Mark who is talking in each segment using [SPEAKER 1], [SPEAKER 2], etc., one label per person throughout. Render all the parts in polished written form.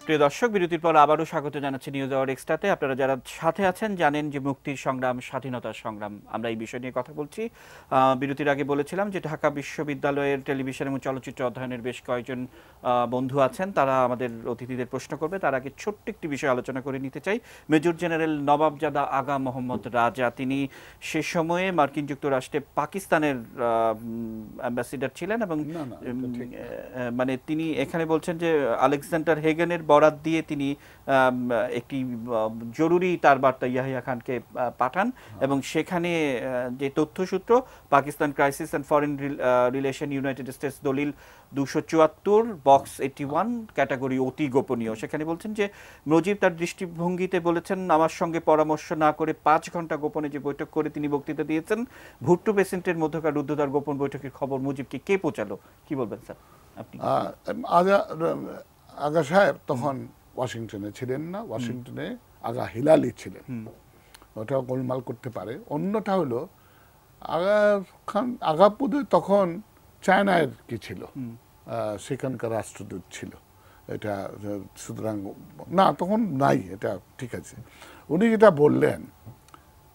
[SPEAKER 1] প্রিয় দর্শক, বিরতির পর আবারও স্বাগত জানাচ্ছি নিউজ আওয়ার এক্সট্রাতে। আপনারা যারা সাথে আছেন জানেন যে মুক্তির সংগ্রাম, স্বাধীনতার সংগ্রাম, আমরা এই বিষয় নিয়ে কথা বলছি। বিরতির আগে বলেছিলাম যে ঢাকা বিশ্ববিদ্যালয়ের টেলিভিশন এবং চলচ্চিত্র অধ্যয়নের বেশ কয়েকজন বন্ধু আছেন, তারা আমাদের অতিথিদের প্রশ্ন করবে। তার আগে ছোট্ট একটি বিষয় আলোচনা করে নিতে চাই। মেজর জেনারেল নবাবজাদা আগা মোহাম্মদ রাজা, তিনি সে সময়ে মার্কিন যুক্তরাষ্ট্রে পাকিস্তানের অ্যাম্বাসিডার ছিলেন এবং মানে তিনি এখানে বলছেন যে আলেকজান্ডার হেগেনের বরাত দিয়ে তিনি একটি জরুরি তার বার্তা ইয়াহিয়া খানকে পাঠান এবং সেখানে যে তথ্যসূত্র Pakistan crisis and foreign relation United States দলিল 274 বক্স 81 ক্যাটাগরি অতি গোপনীয়। সেখানে বলছেন যে মুজিব তার দৃষ্টিভঙ্গিতে বলেছেন, আমার সঙ্গে পরামর্শ না করে 5 ঘন্টা গোপনে যে বৈঠক করে তিনি বক্তৃতা দিয়েছেন, ভুট্টো পেসেন্টের মধ্যকার রুদ্ধদ্বার গোপন বৈঠকের খবর মুজিবকে কে পৌঁছালো? কি বলবেন স্যার আপনি?
[SPEAKER 2] আগা সাহেব তখন ওয়াশিংটনে ছিলেন না, ওয়াশিংটনে আগা হিলালি ছিলেন, ওটাও গোলমাল করতে পারে। অন্যটা হলো আগাপুদে তখন চায়নার কি ছিল, সেখানকার রাষ্ট্রদূত ছিল, এটা সুতরাং না তখন নাই, এটা ঠিক আছে। উনি যেটা বললেন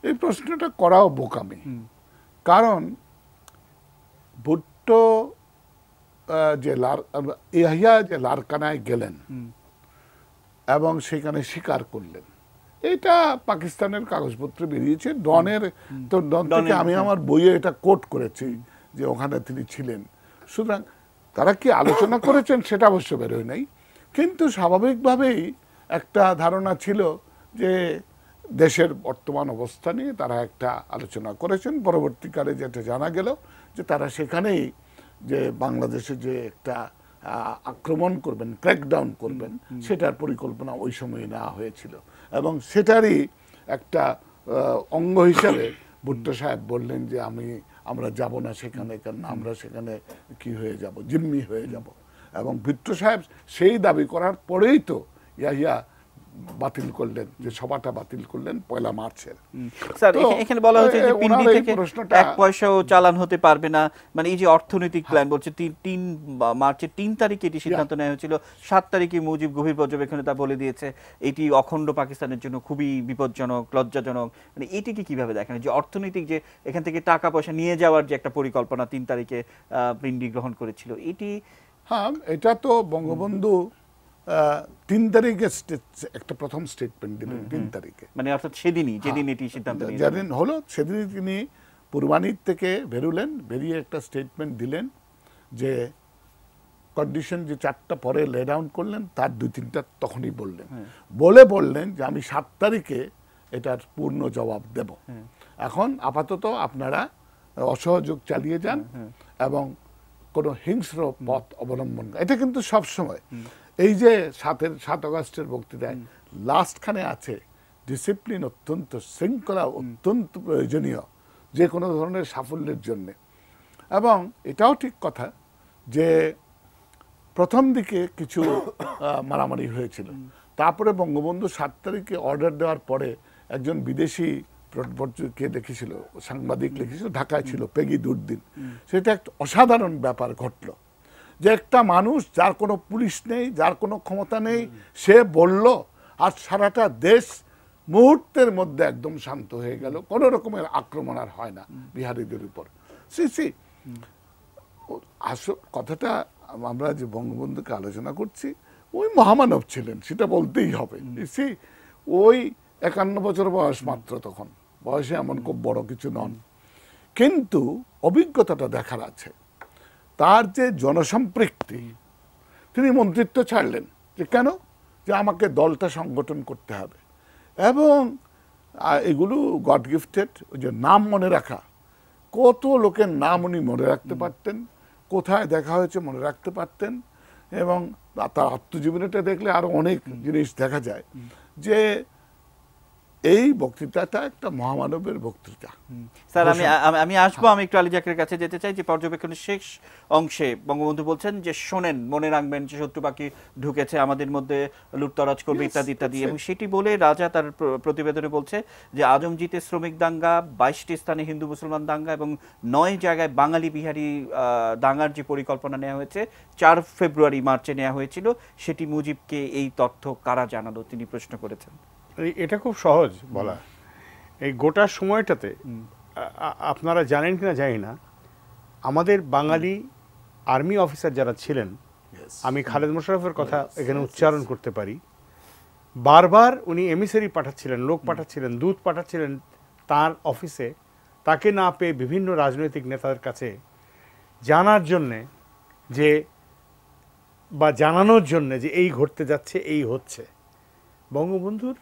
[SPEAKER 2] এই প্রশ্নটা করাও বোকামি, কারণ ভুট্টো যে ইয়াহিয়া যে লারকানায় গেলেন এবং সেখানে স্বীকার করলেন, এটা পাকিস্তানের কাগজপত্রে বেরিয়েছে। ডনের তো ডন থেকে আমি আমার বইয়ে এটা কোট করেছি যে ওখানে তিনি ছিলেন। সুতরাং তারা কি আলোচনা করেছেন সেটা অবশ্য বেরোয় নাই, কিন্তু স্বাভাবিকভাবেই একটা ধারণা ছিল যে দেশের বর্তমান অবস্থা নিয়ে তারা একটা আলোচনা করেছেন। পরবর্তীকালে যেটা জানা গেল যে তারা সেখানেই যে বাংলাদেশে যে একটা আক্রমণ করবেন, ক্র্যাকডাউন করবেন, সেটার পরিকল্পনা ওই সময় নেওয়া হয়েছিল এবং সেটারই একটা অঙ্গ হিসাবে ভুট্টো সাহেব বললেন যে আমরা যাব না সেখানে, কারণ আমরা সেখানে কি হয়ে যাব, জিম্মি হয়ে যাব। এবং ভুট্টো সাহেব সেই দাবি করার পরেই তো ইয়াহিয়া বাতিল করলেন, যে সভাটা বাতিল করলেন 1 মার্চের।
[SPEAKER 1] স্যার এখানে বলা হচ্ছে যে পিন্ডি থেকে 1 পয়সাও চালান হতে পারবে না, মানে এই যে অর্থনৈতিক প্ল্যান বলছে 3 মার্চের 3 তারিখে এটি সিদ্ধান্ত নেওয়া হয়েছিল, 7 তারিখে মুজিব গভীর পর্যবেক্ষণে তা বলে দিয়েছে এটি অখণ্ড পাকিস্তানের জন্য খুবই বিপজ্জনক, লজ্জাজনক। মানে এটিকে কিভাবে দেখেন যে অর্থনৈতিক যে এখান থেকে টাকা পয়সা নিয়ে যাওয়ার যে একটা পরিকল্পনা 3 তারিখে পিন্ডি গ্রহণ করেছিল, এটি?
[SPEAKER 2] হ্যাঁ, এটা তো বঙ্গবন্ধু 3 তারিখে একটা প্রথম স্টেটমেন্ট দিলেন, 3 তারিখে,
[SPEAKER 1] মানে অর্থাৎ সেদিনই যেদিন এটি সিদ্ধান্ত নিয়ে
[SPEAKER 2] যেদিন হলো সেদিনই তিনি পূর্বানীর থেকে বেরোলেন, বেরিয়ে একটা স্টেটমেন্ট দিলেন যে কন্ডিশন যে 4টা পরে লে ডাউন করলেন তার 2-3টা তখনই বললেন, বললেন যে আমি 7 তারিখে এটার পূর্ণ জবাব দেব। এখন আপাতত আপনারা অসহযোগ চালিয়ে যান এবং কোনো হিংস্র পথ অবলম্বন। এটা কিন্তু সব সময় এই যে 7 আগস্টের বক্তৃতায় লাস্টখানে আছে ডিসিপ্লিন অত্যন্ত, শৃঙ্খলা অত্যন্ত প্রয়োজনীয় যে কোনো ধরনের সাফল্যের জন্যে। এবং এটাও ঠিক কথা যে প্রথম দিকে কিছু মারামারি হয়েছিল, তারপরে বঙ্গবন্ধু 7 তারিখে অর্ডার দেওয়ার পরে একজন বিদেশি কে লিখেছিল, সাংবাদিক লিখেছিল, ঢাকায় ছিল, পেগি দুর্দিন। সেটা একটা অসাধারণ ব্যাপার ঘটলো যে একটা মানুষ যার কোনো পুলিশ নেই, যার কোনো ক্ষমতা নেই, সে বলল আর সারাটা দেশ মুহূর্তের মধ্যে একদম শান্ত হয়ে গেল, কোনো রকমের আক্রমণ আর হয় না বিহারীদের উপর। আসল কথাটা আমরা যে বঙ্গবন্ধুকে আলোচনা করছি, ওই মহামানব ছিলেন, সেটা বলতেই হবে। ওই 51 বছর বয়স মাত্র, তখন বয়সে এমন খুব বড় কিছু নন, কিন্তু অভিজ্ঞতাটা দেখার আছে। তার যে জনসম্পৃক্তি, তিনি মন্ত্রিত্ব ছাড়লেন যে কেন, যে আমাকে দলটা সংগঠন করতে হবে, এবং এগুলো গড গিফটেড। ওই যে নাম মনে রাখা, কত লোকের নাম উনি মনে রাখতে পারতেন, কোথায় দেখা হয়েছে মনে রাখতে পারতেন। এবং তার আত্মজীবনীটা দেখলে আরো অনেক জিনিস দেখা যায় যে এই বক্তৃতাটা একটা মহামানবের বক্তৃতা।
[SPEAKER 1] স্যার আমি আসবো, আমি একটু আলী জাকেরের কাছে যেতে চাই যে পর্যবেক্ষণের শেষ অংশে বঙ্গবন্ধু বলছেন যে শোনেন, মনে রাখবেন যে শত্রু পাখি ঢুকেছে আমাদের মধ্যে, লুটতরাজ করবে ইত্যাদি ইত্যাদি, এবং সেটি বলে রাজা তার প্রতিবেদনে বলছে যে আজমজিতে শ্রমিক দাঙ্গা, 22টি স্থানে হিন্দু মুসলমান দাঙ্গা এবং 9 জায়গায় বাঙালি বিহারি দাঙ্গার যে পরিকল্পনা নেওয়া হয়েছে 4 ফেব্রুয়ারি মার্চে নেওয়া হয়েছিল, সেটি মুজিবকে এই তথ্য কারা জানালো, তিনি প্রশ্ন করেছেন।
[SPEAKER 3] এটা খুব সহজ বলা। এই গোটা সময়টাতে আপনারা জানেন কিনা জানি না, আমাদের বাঙালি আর্মি অফিসার যারা ছিলেন, আমি খালেদ মোশাররফের কথা এখানে উচ্চারণ করতে পারি, বারবার উনি এমিসারি পাঠাচ্ছিলেন, লোক পাঠাচ্ছিলেন, দূত পাঠাচ্ছিলেন তার অফিসে, তাকে না পেয়ে বিভিন্ন রাজনৈতিক নেতাদের কাছে জানার জন্যে যে, বা জানানোর জন্যে যে এই ঘটতে যাচ্ছে, এই হচ্ছে। বঙ্গবন্ধুর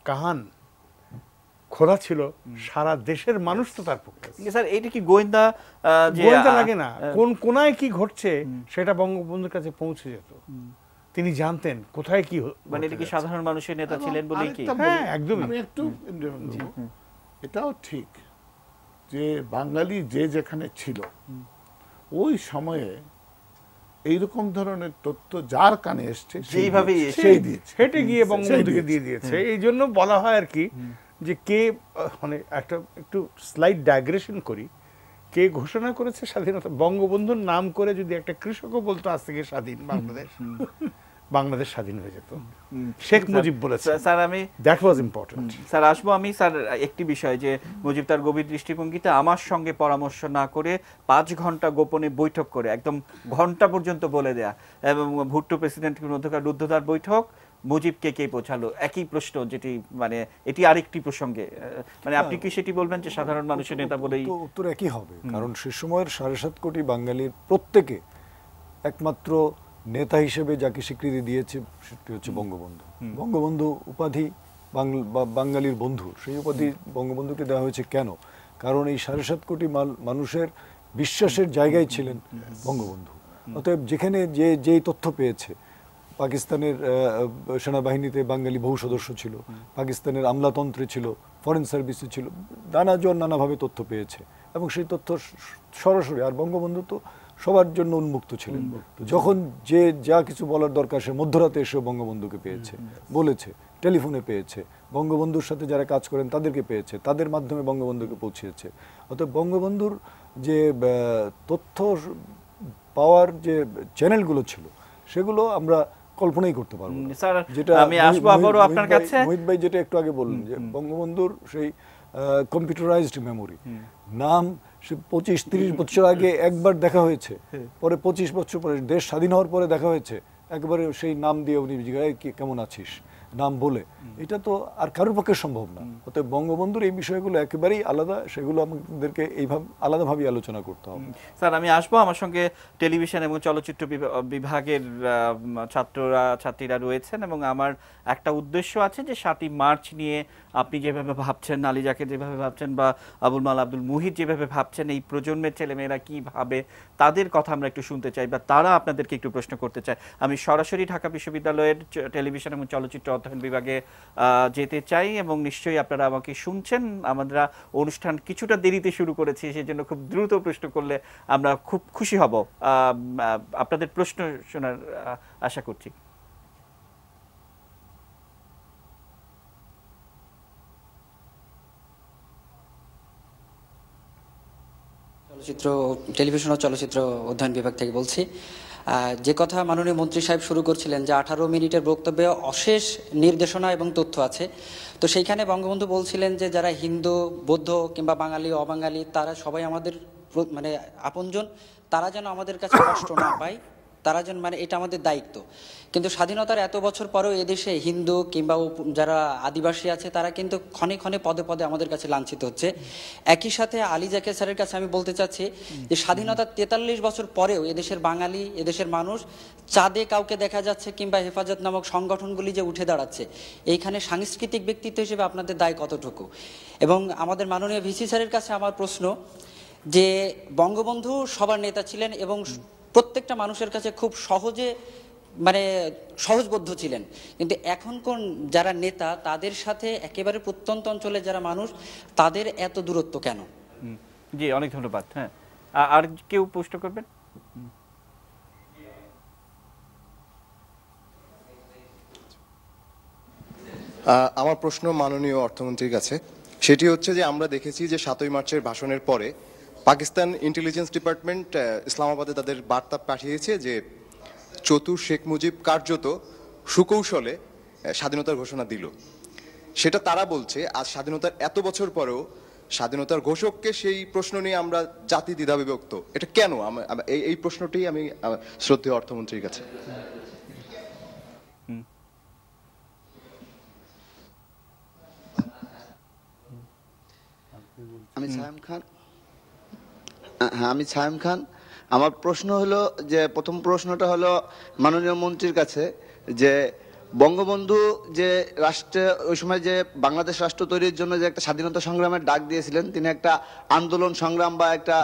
[SPEAKER 3] কাহান খোলা ছিল, সারা দেশের মানুষ তো তার পক্ষে।
[SPEAKER 1] স্যার এটা কি গোয়েন্দা
[SPEAKER 3] লাগে না, কোন কোনায় কি ঘটছে সেটা বঙ্গবন্ধুর কাছে পৌঁছে যেত, তিনি জানতেন কোথায় কি,
[SPEAKER 1] মানে এটা কি সাধারণ মানুষের নেতা ছিলেন বলেই কি?
[SPEAKER 3] হ্যাঁ, একদমই।
[SPEAKER 2] আমি একটু এটাও ঠিক যে বাঙালি যে যেখানে ছিল ওই সময়ে এইরকম ধরনের তথ্য যার কানে এসছে
[SPEAKER 1] সেইভাবেই
[SPEAKER 2] সেই দিয়েছে,
[SPEAKER 3] হেঁটে গিয়ে বঙ্গবন্ধুকে দিয়ে দিয়েছে। এই জন্য বলা হয় আর কি যে কে, মানে একটা একটু স্লাইড ডাইগ্রেশন করি, কে ঘোষণা করেছে স্বাধীনতা? বঙ্গবন্ধুর নাম করে যদি একটা কৃষকও বলতো আজ থেকে স্বাধীন বাংলাদেশ, বাংলাদেশ স্বাধীন হয়ে যেত। শেখ মুজিব বলেছে,
[SPEAKER 1] স্যার আমি
[SPEAKER 3] দ্যাট ওয়াজ ইম্পর্টেন্ট।
[SPEAKER 1] স্যার আসবো আমি, স্যার একটি বিষয় যে মুজিব তার গভীর দৃষ্টিভঙ্গিতে আমার সঙ্গে পরামর্শ না করে 5 ঘন্টা গোপনে বৈঠক করে, একদম ঘন্টা পর্যন্ত বলে দেয়া, এবং ভুট্টো প্রেসিডেন্টের মধ্যকার রুদ্ধদ্বার বৈঠক, মুজিবকে কে পৌঁছালো, একই প্রশ্ন, যেটি মানে এটি আরেকটি প্রসঙ্গে, মানে আপনি কি সেটি বলবেন যে সাধারণ মানুষের নেতা বলেই?
[SPEAKER 4] উত্তর একই হবে, কারণ সে সময়ের 7.5 কোটি বাঙালির প্রত্যেকে একমাত্র নেতা হিসেবে যাকে স্বীকৃতি দিয়েছে সেটি হচ্ছে বঙ্গবন্ধু। বঙ্গবন্ধু উপাধি বাঙালির বন্ধু, সেই উপাধি বঙ্গবন্ধুকে দেওয়া হয়েছে কেন? কারণ এই 7.5 কোটি মানুষের বিশ্বাসের জায়গায় ছিলেন বঙ্গবন্ধু। অতএব যেখানে যেই তথ্য পেয়েছে, পাকিস্তানের সেনাবাহিনীতে বাঙালি বহু সদস্য ছিল, পাকিস্তানের আমলাতন্ত্রে ছিল, ফরেন সার্ভিসে ছিল, নানাভাবে তথ্য পেয়েছে, এবং সেই তথ্য সরাসরি, আর বঙ্গবন্ধু তো সবার জন্য উন্মুক্ত ছিলেন। যখন যে যা কিছু বলার দরকার সে মধ্যরাতে এসে বঙ্গবন্ধুকে পেয়েছে, বলেছে, টেলিফোনে পেয়েছে, বঙ্গবন্ধুর সাথে যারা কাজ করেন তাদেরকে পেয়েছে, তাদের মাধ্যমে বঙ্গবন্ধুকে পৌঁছেছে। অর্থাৎ বঙ্গবন্ধুর যে তথ্য পাওয়ার যে চ্যানেলগুলো ছিল সেগুলো আমরা কল্পনাই করতে পারবো না।
[SPEAKER 1] স্যার আমি আসবো আবারও আপনার কাছে।
[SPEAKER 4] মোহিত ভাই যেটা একটু আগে বললেন যে বঙ্গবন্ধুর সেই কম্পিউটারাইজড মেমোরি, নাম সে 25-30 বছর আগে একবার দেখা হয়েছে, পরে 25 বছর পরে দেশ স্বাধীন হওয়ার পরে দেখা হয়েছে, একবারে সেই নাম দিয়ে উনি জিজ্ঞাসা কেমন আছিস, নাম বলে, এটা তো আর কারোর পক্ষে সম্ভব না। অতএব বঙ্গবন্ধুর এই বিষয়গুলো একেবারেই আলাদা, সেগুলো আমাদেরকে এইভাবে আলাদাভাবে আলোচনা করতে হবে।
[SPEAKER 1] স্যার আমি আসবো, আমার সঙ্গে টেলিভিশন এবং চলচ্চিত্র বিভাগের ছাত্রীরা রয়েছেন, এবং আমার একটা উদ্দেশ্য আছে যে 7ই মার্চ নিয়ে আপনি যেভাবে ভাবছেন, আলী জাকের যেভাবে ভাবছেন, বা আবুল মাল আব্দুল মুহিত যেভাবে ভাবছেন, এই প্রজন্মের ছেলেমেয়েরা কি ভাবে তাদের কথা আমরা একটু শুনতে চাই, বা তারা আপনাদেরকে একটু প্রশ্ন করতে চায়। আমি সরাসরি ঢাকা বিশ্ববিদ্যালয়ের টেলিভিশন এবং চলচ্চিত্র অধ্যয়ন বিভাগে যেতে চাই, এবং নিশ্চয়ই আপনারা আমাকে শুনছেন। আমরা অনুষ্ঠান কিছুটা দেরিতে শুরু করেছি, সেজন্য খুব দ্রুত প্রশ্ন করলে আমরা খুব খুশি হব। আপনাদের প্রশ্ন শোনার আশা করছি।
[SPEAKER 5] টেলিভিশন ও চলচ্চিত্র অধ্যয়ন বিভাগ থেকে বলছি। যে কথা মাননীয় মন্ত্রী সাহেব শুরু করছিলেন যে 18 মিনিটের বক্তব্যে অশেষ নির্দেশনা এবং তথ্য আছে, তো সেইখানে বঙ্গবন্ধু বলছিলেন যে যারা হিন্দু, বৌদ্ধ কিংবা বাঙালি, অবাঙালি, তারা সবাই আমাদের মানে আপনজন, তারা যেন আমাদের কাছে কষ্ট না পায়, তারা যেন, মানে এটা আমাদের দায়িত্ব। কিন্তু স্বাধীনতার এত বছর পরেও এদেশে হিন্দু কিংবা যারা আদিবাসী আছে তারা কিন্তু ক্ষণে ক্ষণে পদে পদে আমাদের কাছে লাঞ্ছিত হচ্ছে। একই সাথে আলী জাকের স্যারের কাছে আমি বলতে চাচ্ছি যে স্বাধীনতার 43 বছর পরেও এদেশের বাঙালি, এদেশের মানুষ, চাঁদে কাউকে দেখা যাচ্ছে কিংবা হেফাজত নামক সংগঠনগুলি যে উঠে দাঁড়াচ্ছে, এইখানে সাংস্কৃতিক ব্যক্তিত্ব হিসেবে আপনাদের দায় কতটুকু? এবং আমাদের মাননীয় ভিসি স্যারের কাছে আমার প্রশ্ন যে বঙ্গবন্ধু সবার নেতা ছিলেন এবং প্রত্যেকটা মানুষের কাছে খুব সহজে মানে সহজবোধ্য ছিলেন, কিন্তু এখন কোন যারা নেতা তাদের সাথে একেবারে প্রত্যন্ত অঞ্চলে যারা মানুষ তাদের এত দূরত্ব কেন?
[SPEAKER 1] জি, অনেক ধন্যবাদ। হ্যাঁ, আর কেউ প্রশ্ন করবেন?
[SPEAKER 6] আমার প্রশ্ন মাননীয় অর্থমন্ত্রীর কাছে, সেটি হচ্ছে যে আমরা দেখেছি যে 7ই মার্চের ভাষণের পরে পাকিস্তান ইন্টেলিজেন্স ডিপার্টমেন্ট ইসলামাবাদে তাদের বার্তা পাঠিয়েছে যে চতুর শেখ মুজিব কার্যত সুকৌশলে স্বাধীনতার ঘোষণা দিল। সেটা তারা বলছে আজ স্বাধীনতার এত বছর পরেও স্বাধীনতার ঘোষককে সেই প্রশ্ন নিয়ে আমরা জাতি দ্বিধাবিভক্ত। এটা কেন? এই প্রশ্নটি আমি শ্রদ্ধেয় অর্থমন্ত্রীর কাছে।
[SPEAKER 7] আমি সায়েম খান। হ্যাঁ, আমি সায়েম খান। আমার প্রশ্ন হলো যে, প্রথম প্রশ্নটা হলো মাননীয় মন্ত্রীর কাছে যে বঙ্গবন্ধু যে রাষ্ট্রে ওই সময় যে বাংলাদেশ রাষ্ট্র তৈরির জন্য যে একটা স্বাধীনতা সংগ্রামের ডাক দিয়েছিলেন, তিনি একটা আন্দোলন সংগ্রাম বা একটা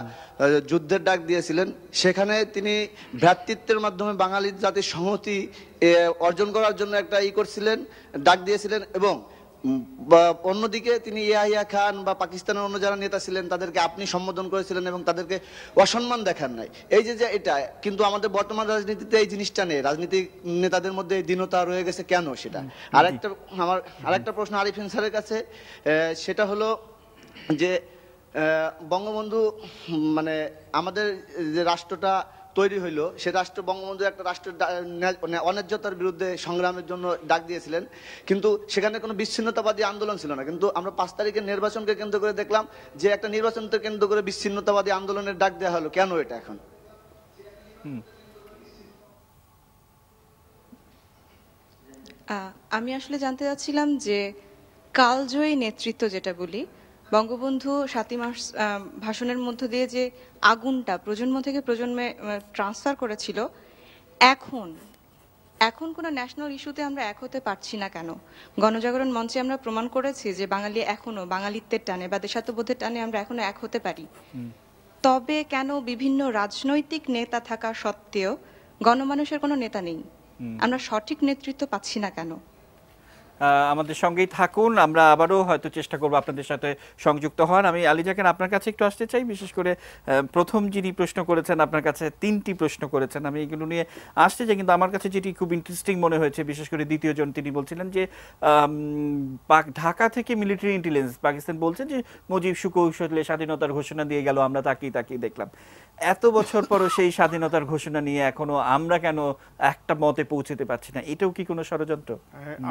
[SPEAKER 7] যুদ্ধের ডাক দিয়েছিলেন। সেখানে তিনি ভ্রাতৃত্বের মাধ্যমে বাঙালি জাতির সংহতি অর্জন করার জন্য একটা করছিলেন, ডাক দিয়েছিলেন। এবং অন্যদিকে তিনি ইয়াহিয়া খান বা পাকিস্তানের অন্য যারা নেতা ছিলেন তাদেরকে আপনি সম্বোধন করেছিলেন এবং তাদেরকে অসম্মান দেখান নাই। এই যে এটা কিন্তু আমাদের বর্তমান রাজনীতিতে এই জিনিসটা নেই, রাজনীতিক নেতাদের মধ্যে এই দীনতা রয়ে গেছে কেন সেটা। আরেকটা প্রশ্ন আরিফিন স্যারের কাছে, সেটা হলো যে বঙ্গবন্ধু মানে আমাদের যে রাষ্ট্রটা তৈরি হইলো, সে রাষ্ট্র বঙ্গবন্ধু একটা রাষ্ট্রের অন্যায্যতার বিরুদ্ধে সংগ্রামের জন্য ডাক দিয়েছিলেন, কিন্তু সেখানে কোনো বিচ্ছিন্নতাবাদী আন্দোলন ছিল না। কিন্তু আমরা 5 তারিখের নির্বাচনকে কেন্দ্র করে দেখলাম যে একটা নির্বাচনকে কেন্দ্র করে বিচ্ছিন্নতাবাদী আন্দোলনের ডাক দেওয়া হলো, কেন এটা এখন?
[SPEAKER 8] আমি আসলে জানতে চাচ্ছিলাম যে কালজয়ী নেতৃত্ব যেটা বলি, বঙ্গবন্ধু 7ই মার্চ ভাষণের মধ্য দিয়ে যে আগুনটা প্রজন্ম থেকে প্রজন্মে ট্রান্সফার করেছিল, এখন কোনো ন্যাশনাল ইস্যুতে আমরা এক হতে পারছি না কেন? গণজাগরণ মঞ্চে আমরা প্রমাণ করেছি যে বাঙালি এখনো বাঙালিত্বের টানে বা দেশাত্মবোধের টানে আমরা এখনো এক হতে পারি। তবে কেন বিভিন্ন রাজনৈতিক নেতা থাকা সত্ত্বেও গণমানুষের কোনো নেতা নেই? আমরা সঠিক নেতৃত্ব পাচ্ছি না কেন?
[SPEAKER 1] আমাদের সঙ্গেই থাকুন, আমরা আবারও হয়তো চেষ্টা করব আপনাদের সাথে সংযুক্ত হওয়ার। আমি আলী জাকের আপনার কাছে একটু আসতে চাই, বিশেষ করে প্রথম যিনি প্রশ্ন করেছেন আপনার কাছে 3টি প্রশ্ন করেছেন, আমি এগুলো নিয়ে আসতে চাই। কিন্তু আমার কাছে যেটি খুব ইন্টারেস্টিং মনে হয়েছে, বিশেষ করে দ্বিতীয় জন তিনি বলছিলেন যে ঢাকা থেকে মিলিটারি ইন্টেলিজেন্স পাকিস্তান বলছে যে মুজিব সুকৌশলে স্বাধীনতার ঘোষণা দিয়ে গেল, আমরা তাকিয়ে দেখলাম। এত বছর পরও সেই স্বাধীনতার ঘোষণা নিয়ে এখনো আমরা কেন একটা মতে পৌঁছতে পারছি না? এটাও কি কোনো ষড়যন্ত্র?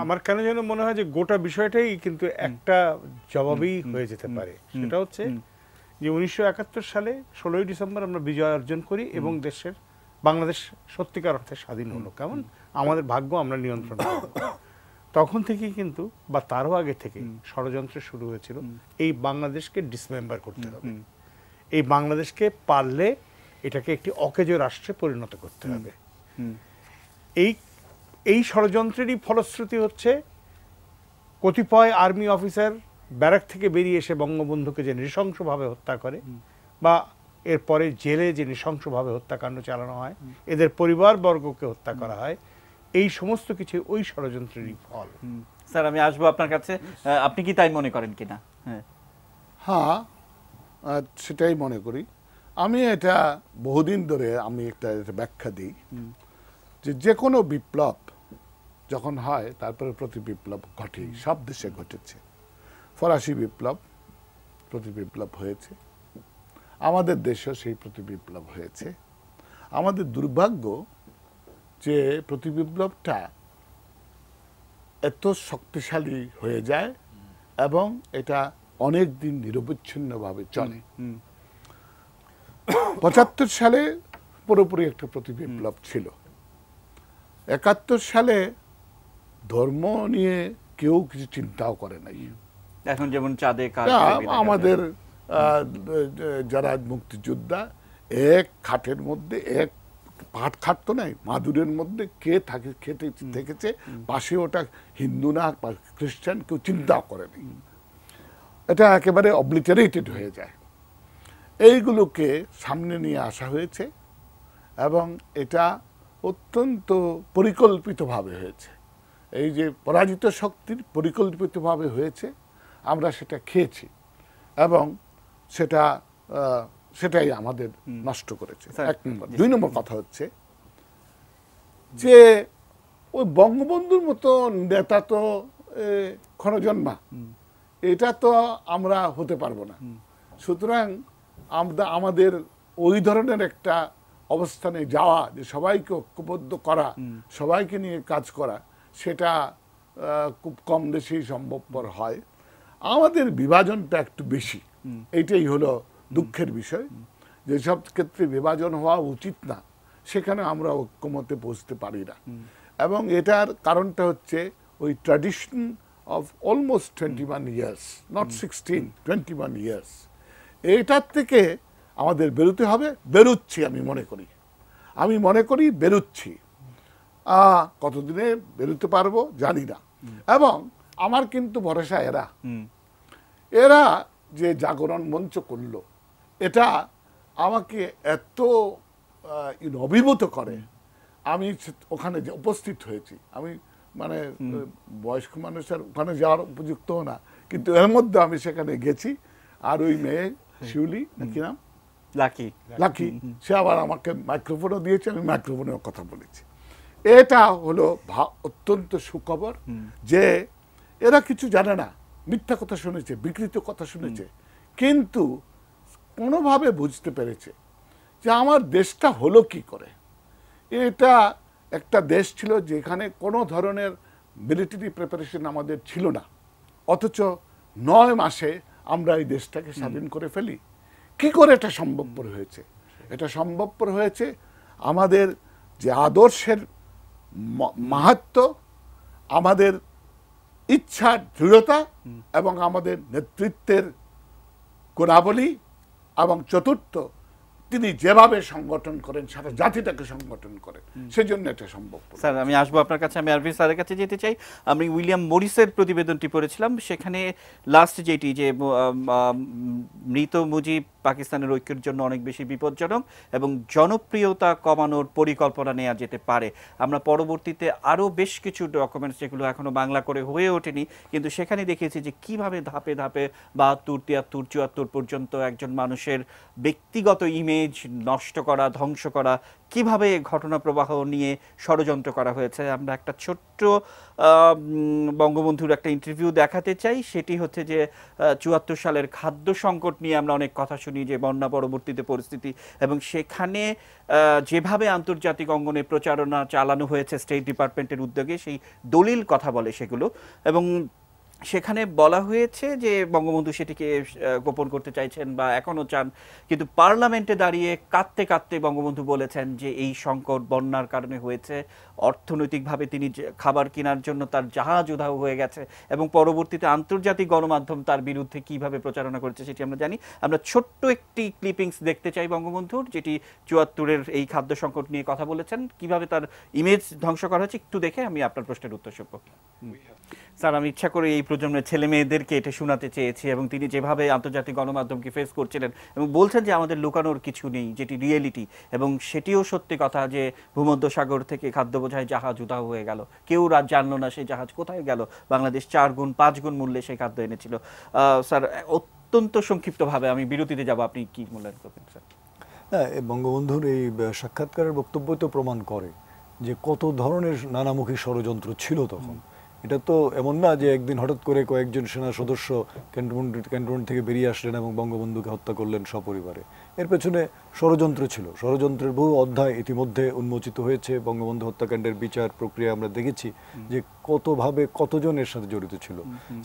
[SPEAKER 3] আমার কেন যেন মনে হয় যে গোটা বিষয়টাই কিন্তু একটা জবাবই হয়ে যেতে পারে। সেটা হচ্ছে যে 1971 সালে 16ই ডিসেম্বর আমরা বিজয় অর্জন করি এবং বাংলাদেশ সত্যিকার অর্থে স্বাধীন হলো। কেমন আমাদের ভাগ্য আমরা নিয়ন্ত্রণ করব। তখন থেকেই কিন্তু বা তারও আগে থেকে ষড়যন্ত্র শুরু হয়েছিল এই বাংলাদেশকে ডিসমেম্বার করতে হবে, এই বাংলাদেশকে পারলে এটাকে একটি অকেজো রাষ্ট্রে পরিণত করতে হবে। এই ষড়যন্ত্রেরই ফলশ্রুতি হচ্ছে কতিপয় আর্মি অফিসার ব্যারাক থেকে বেরিয়ে এসে বঙ্গবন্ধুকে যে নৃশংসভাবে হত্যা করে বা এরপরে জেলে যে নৃশংসভাবে হত্যাকাণ্ড চালানো হয়, এদের পরিবারবর্গকে হত্যা করা হয়, এই সমস্ত কিছু ওই ষড়যন্ত্রেরই ফল।
[SPEAKER 1] স্যার, আমি আসবো আপনার কাছে, আপনি কি তাই মনে করেন কিনা?
[SPEAKER 2] হ্যাঁ, সেটাই মনে করি। আমি এটা বহুদিন ধরে আমি একটা ব্যাখ্যা দিই যে কোনো বিপ্লব যখন হয় তারপরে প্রতি বিপ্লব ঘটে, সব দেশে ঘটেছে। ফরাসি বিপ্লব, প্রতি বিপ্লব হয়েছে, আমাদের দেশেও সেই প্রতি বিপ্লব হয়েছে। আমাদের দুর্ভাগ্য যে প্রতি বিপ্লবটা এত শক্তিশালী হয়ে যায় এবং এটা অনেক দিন নিরবচ্ছিন্নভাবে চলে। 75 সালে পুরোপুরি একটা প্রতি বিপ্লব ছিল। 71 সালে ধর্ম নিয়ে কেউ কিছু চিন্তাও করে নাই।
[SPEAKER 1] এখন যেমন চাঁদে
[SPEAKER 2] আমাদের যারা মুক্তিযোদ্ধা এক খাটের মধ্যে এক পাট খাটতো নাই, মাদুরের মধ্যে কে খেতে থেকেছে, পাশে ওটা হিন্দু না খ্রিস্টান কেউ চিন্তাও করেনি। এটা একেবারে অবলিটারেটেড হয়ে যায়। এইগুলোকে সামনে নিয়ে আসা হয়েছে এবং এটা অত্যন্ত পরিকল্পিতভাবে হয়েছে। এই যে পরাজিত শক্তির পরিকল্পিতভাবে হয়েছে, আমরা সেটা খেয়েছি এবং সেটাই আমাদের নষ্ট করেছে। এক নম্বর। 2 নম্বর কথা হচ্ছে যে ওই বঙ্গবন্ধুর মতো নেতা তো ক্ষণজন্মা, এটা তো আমরা হতে পারবো না। সুতরাং আমাদের ওই ধরনের একটা অবস্থানে যাওয়া, যে সবাইকে ঐক্যবদ্ধ করা, সবাইকে নিয়ে কাজ করা, সেটা খুব কম দেশেই সম্ভবপর হয়। আমাদের বিভাজনটা একটু বেশি, এইটাই হলো দুঃখের বিষয়। যেসব ক্ষেত্রে বিভাজন হওয়া উচিত না, সেখানে আমরা ঐক্যমতে পৌঁছতে পারি না। এবং এটার কারণটা হচ্ছে ওই tradition of almost 21 years, not 16, 21 years. এইটার থেকে আমাদের বেরোতে হবে, বেরোচ্ছি আমি মনে করি বেরোচ্ছি। কতদিনে বেরোতে পারবো জানি না। এবং আমার কিন্তু ভরসা এরা যে জাগরণ মঞ্চ করলো, এটা আমাকে এত অভিভূত করে। আমি ওখানে যে উপস্থিত হয়েছি, আমি মানে বয়স্ক মানুষের ওখানে যাওয়ার উপযুক্ত না, কিন্তু এর মধ্যে আমি সেখানে গেছি। আর ওই মেয়ে শিউলি নাকি নাম, লাকি, সে আবার আমাকে মাইক্রোফোনও দিয়েছে, আমি মাইক্রোফোনেও কথা বলেছি। এটা হলো অত্যন্ত সুখবর যে এরা কিছু জানে না, মিথ্যা কথা শুনেছে, বিকৃত কথা শুনেছে, কিন্তু কোনোভাবে বুঝতে পেরেছে যে আমার দেশটা হলো কি করে। এটা একটা দেশ ছিল যেখানে কোনো ধরনের মিলিটারি প্রিপারেশন আমাদের ছিল না, অথচ 9 মাসে আমরা এই দেশটাকে স্বাধীন করে ফেলি। কি করে এটা সম্ভবপর হয়েছে? এটা সম্ভবপর হয়েছে আমাদের যে আদর্শের মাহাত্ম্য, আমাদের ইচ্ছার দৃঢ়তা এবং আমাদের নেতৃত্বের গুণাবলী, এবং চতুর্থ তিনি যেভাবে সংগঠন করেন, সারা জাতিটাকে সংগঠন করেন, সেজন্য এটা সম্ভব।
[SPEAKER 1] স্যার আমি আসবো আপনার কাছে, আমি আরভি স্যারের কাছে যেতে চাই। আমি উইলিয়াম মরিসের প্রতিবেদনটি পড়েছিলাম, সেখানে লাস্ট যেটি যে মৃত মুজিব পাকিস্তানের ঐক্যের জন্য অনেক বেশি বিপজ্জনক এবং জনপ্রিয়তা কমানোর পরিকল্পনা নেওয়া যেতে পারে। আমরা পরবর্তীতে আরও বেশ কিছু ডকুমেন্টস যেগুলো এখনো বাংলা করে হয়ে ওঠেনি, কিন্তু সেখানে দেখেছি যে কিভাবে ধাপে ধাপে 72, 73, 74 পর্যন্ত একজন মানুষের ব্যক্তিগত ইমেজ নষ্ট করা, ধ্বংস করা, কিভাবে ঘটনা প্রবাহ নিয়ে ষড়যন্ত্র করা হয়েছে। আমরা একটা ছোট্ট বঙ্গবন্ধুর একটা ইন্টারভিউ দেখাতে চাই। সেটি হচ্ছে যে 74 সালের খাদ্য সংকট নিয়ে আমরা অনেক কথা শুনি, যে বন্যা পরবর্তীতে পরিস্থিতি, এবং সেখানে যেভাবে আন্তর্জাতিক অঙ্গনে প্রচারণা চালানো হয়েছে স্টেট ডিপার্টমেন্টের উদ্যোগে, সেই দলিল কথা বলে সেগুলো, এবং সেখানে বলা হয়েছে যে বঙ্গবন্ধু সেটিকে গোপন করতে চাইছেন বা এখনো চান, কিন্তু পার্লামেন্টে দাঁড়িয়ে কাঁদতে কাঁদতে বঙ্গবন্ধু বলেছেন যে এই সংকট বন্যার কারণে হয়েছে, অর্থনৈতিকভাবে তিনি খাবার কেনার জন্য তার জাহাজ উধাও হয়ে গেছে, এবং পরবর্তীতে আন্তর্জাতিক গণমাধ্যম তার বিরুদ্ধে কিভাবে প্রচারণা করেছে সেটি আমরা জানি। আমরা ছোট্ট একটি ক্লিপিংস দেখতে চাই বঙ্গবন্ধুর, যেটি 74-এর এই খাদ্য সংকট নিয়ে কথা বলেছেন, কিভাবে তার ইমেজ ধ্বংস করা হয়েছে, একটু দেখে আমি আপনার প্রশ্নের উত্তর শুনব। স্যার আমি ইচ্ছা করে এই প্রজন্মের ছেলে মেয়েদেরকে এটা শোনাতে চেয়েছি, এবং তিনি যেভাবে আন্তর্জাতিক গণমাধ্যমকে ফেস করছিলেন এবং বলছেন যে আমাদের লুকানোর কিছু নেই, যেটি রিয়েলিটি, এবং সেটিও সত্যি কথা যে ভূমধ্যসাগর থেকে খাদ্য বোঝাই জাহাজ উধাও হয়ে গেল, কেউ রাত জানলো না সেই জাহাজ কোথায় গেল, বাংলাদেশ 4 গুণ 5 গুণ মূল্যে সেই খাদ্য এনেছিল। স্যার অত্যন্ত সংক্ষিপ্তভাবে আমি বিরতিতে যাব, আপনি কি মূল্যায়ন করবেন স্যার?
[SPEAKER 4] হ্যাঁ, বঙ্গবন্ধুর এই সাক্ষাৎকারের বক্তব্য তো প্রমাণ করে যে কত ধরনের নানামুখী ষড়যন্ত্র ছিল তখন। এটা তো এমন না যে একদিন হঠাৎ করে কয়েকজন সেনা সদস্য ক্যান্টনমেন্ট থেকে বেরিয়ে আসলেন এবং বঙ্গবন্ধুকে হত্যা করলেন সপরিবারে। এর পেছনে ষড়যন্ত্র ছিল, ষড়যন্ত্রের বহু অধ্যায় ইতিমধ্যে উন্মোচিত হয়েছে। বঙ্গবন্ধু হত্যাকাণ্ডের বিচার প্রক্রিয়া আমরা দেখেছি যে কতভাবে কতজন এর সাথে জড়িত ছিল।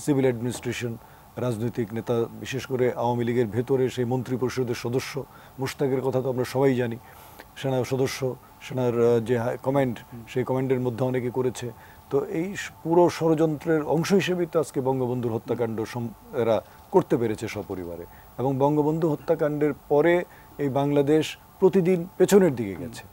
[SPEAKER 4] সিভিল অ্যাডমিনিস্ট্রেশন, রাজনৈতিক নেতা, বিশেষ করে আওয়ামী লীগের ভেতরে সেই মন্ত্রী পরিষদের সদস্য মুশতাকের কথা তো আমরা সবাই জানি, সেনা সদস্য, সেনার যে কমান্ড, সেই কমান্ডের মধ্যে অনেকে করেছে। তো এই পুরো ষড়যন্ত্রের অংশ হিসেবেই তো আজকে বঙ্গবন্ধুর হত্যাকাণ্ড এরা করতে পেরেছে সপরিবারে। এবং বঙ্গবন্ধু হত্যাকাণ্ডের পরে এই বাংলাদেশ প্রতিদিন পেছনের দিকে গেছে।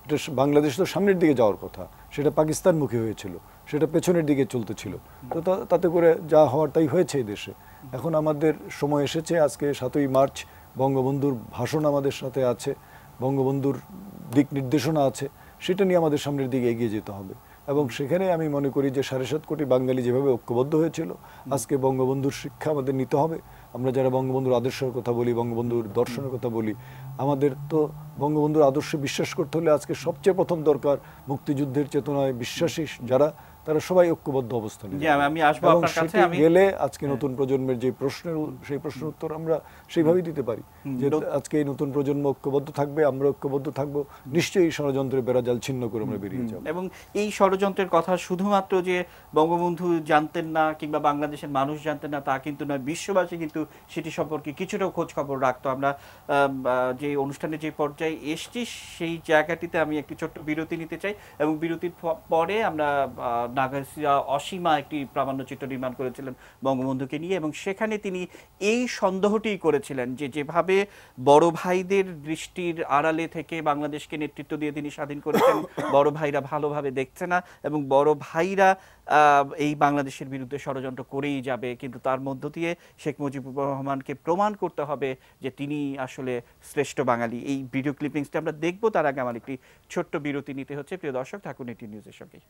[SPEAKER 4] এটা বাংলাদেশ তো সামনের দিকে যাওয়ার কথা, সেটা পাকিস্তানমুখী হয়েছিল, সেটা পেছনের দিকে চলতেছিল। তো তাতে করে যা হওয়ার তাই হয়েছে এই দেশে। এখন আমাদের সময় এসেছে, আজকে 7ই মার্চ বঙ্গবন্ধুর ভাষণ আমাদের সাথে আছে, বঙ্গবন্ধুর দিক নির্দেশনা আছে, সেটা নিয়ে আমাদের সামনের দিকে এগিয়ে যেতে হবে। এবং সেখানে আমি মনে করি যে 7.5 কোটি বাঙালি যেভাবে ঐক্যবদ্ধ হয়েছিল, আজকে বঙ্গবন্ধুর শিক্ষা আমাদের নিতে হবে। আমরা যারা বঙ্গবন্ধুর আদর্শের কথা বলি, বঙ্গবন্ধুর দর্শনের কথা বলি, আমাদের তো বঙ্গবন্ধুর আদর্শে বিশ্বাস করতে হলে আজকে সবচেয়ে প্রথম দরকার মুক্তিযুদ্ধের চেতনায় বিশ্বাসী যারা, তারা সবাই ঐক্যবদ্ধ অবস্থানে।
[SPEAKER 1] আমি আসবো আপনার কাছে। আমি
[SPEAKER 4] গেলে আজকে নতুন প্রজন্মের যে সেই প্রশ্নের উত্তর আমরা সেইভাবেই দিতে পারি যে আজকে এই নতুন প্রজন্ম ঐক্যবদ্ধ থাকবে, আমরা ঐক্যবদ্ধ থাকবো, নিশ্চয়ই ষড়যন্ত্রের বেড়াজাল ছিন্ন করে আমরা বেরিয়ে যাব।
[SPEAKER 1] এবং এই ষড়যন্ত্রের কথা শুধুমাত্র যে বঙ্গবন্ধু জানতেন না কিংবা বাংলাদেশের মানুষ জানতেন না তা কিন্তু নয়, বিশ্ববাসী কিন্তু সেটি সম্পর্কে কিছুটাও খোঁজ খবর রাখতো। আমরা যে অনুষ্ঠানে যে পর্যায়ে এসছি সেই জায়গাটিতে আমি একটি ছোট্ট বিরতি নিতে চাই এবং বিরতির পরে আমরা নাগাসিয়া অসীমা একটি প্রামাণ্যচিত্র নির্মাণ করেছিলেন বঙ্গবন্ধুকে নিয়ে, এবং সেখানে তিনি এই সন্দেহটি করেছিলেন যে যেভাবে বড় ভাইদের দৃষ্টির আড়ালে থেকে বাংলাদেশকে নেতৃত্ব দিয়ে তিনি স্বাধীন করেছেন, বড় ভাইরা ভালোভাবে দেখছে না এবং বড় ভাইরা এই বাংলাদেশের বিরুদ্ধে ষড়যন্ত্র করেই যাবে, কিন্তু তার মধ্য দিয়ে শেখ মুজিবুর রহমানকে প্রমাণ করতে হবে যে তিনি আসলে শ্রেষ্ঠ বাঙালি। এই ভিডিও ক্লিপিংসটা আমরা দেখবো, তার আগে আমার একটি ছোট্ট বিরতি নিতে হচ্ছে। প্রিয় দর্শক, থাকুন এটি নিউজের সঙ্গে।